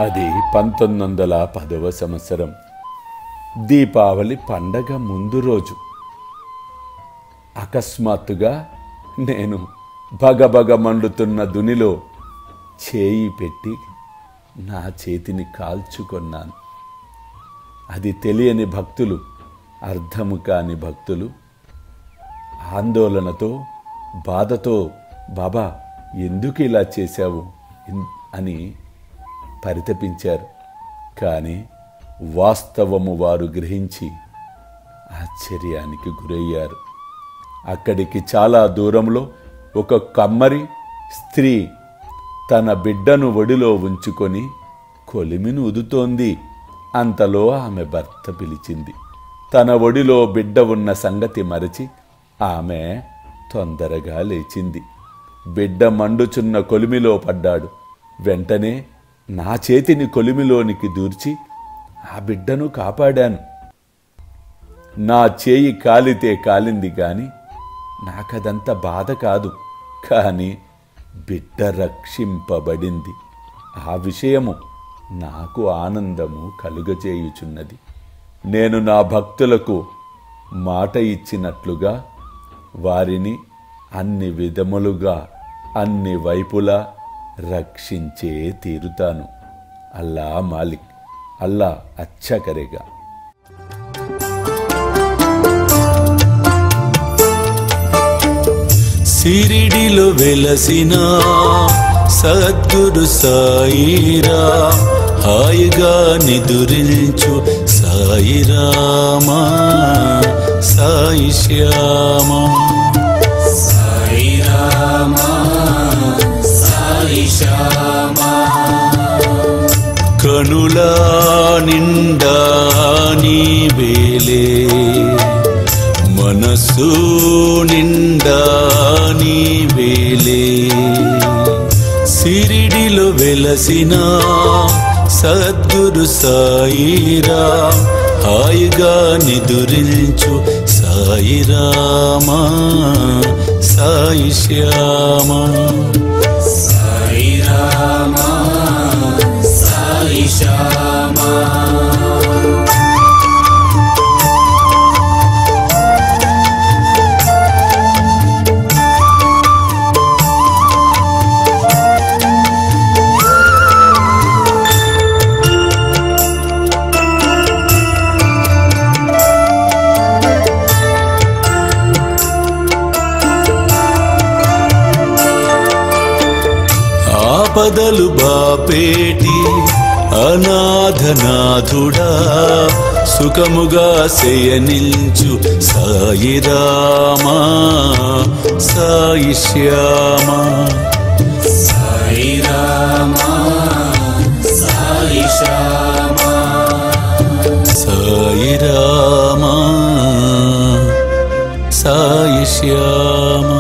అది 1910వ సంవత్సరం దీపావళి పండగ ముందు రోజు. అకస్మాత్తుగా నేను భగభగ మండుతున్న దునిలో చేయి పెట్టి నా చేతిని కాల్చుకొన్నాను. అది తెలియని భక్తులు, అర్థము కాని భక్తులు ఆందోళనతో, బాధతో, బాబా ఎందుకు ఇలా చేశావు అని పరితపించారు. కానీ వాస్తవము వారు గ్రహించి ఆశ్చర్యానికి గురయ్యారు. అక్కడికి చాలా దూరంలో ఒక కమ్మరి స్త్రీ తన బిడ్డను ఒడిలో ఉంచుకొని కొలిమిని ఊదుతోంది. అంతలో ఆమె భర్త పిలిచింది. తన ఒడిలో బిడ్డ ఉన్న సంగతి మరచి ఆమె తొందరగా లేచింది. బిడ్డ మండుచున్న కొలిమిలో పడ్డాడు. వెంటనే నా చేతిని కొలిమిలోనికి దూర్చి ఆ బిడ్డను కాపాడాను. నా చేయి కాలితే కాలింది గాని నాకదంత బాధ కాదు. కానీ బిడ్డ రక్షింపబడింది. ఆ విషయము నాకు ఆనందము కలుగజేయుచున్నది. నేను నా భక్తులకు మాట ఇచ్చినట్లుగా వారిని అన్ని విధములుగా, అన్ని వైపులా రక్షించే తీరుతాను. అల్లా మాలిక్, అల్లా అచ్చా కరేగా. సిరిడిలో వెలసిన సద్గురు సాయిరా, హాయిగా నిదురించు సాయిరామా, సాయి శ్యామా, సాయిరామా, సాయి శ్యామా. కనులా నిండా నీవేలే, మనసు నిండా నీవేలే. సిరిడిలో వెలసిన సద్గురు సాయిరా, హాయిగా నిదురించు సాయిరామా, సాయి శ్యామా, సాయిరామా, సాయి శ్యామా. ఆపదలు బాపేటి అనాథనాథుడా, సుఖముగా శయనించు సాయిరామా, సాయి శ్యామా, సాయిరామా, సాయి శ్యామా, సాయిరామా, సాయి శ్యామా.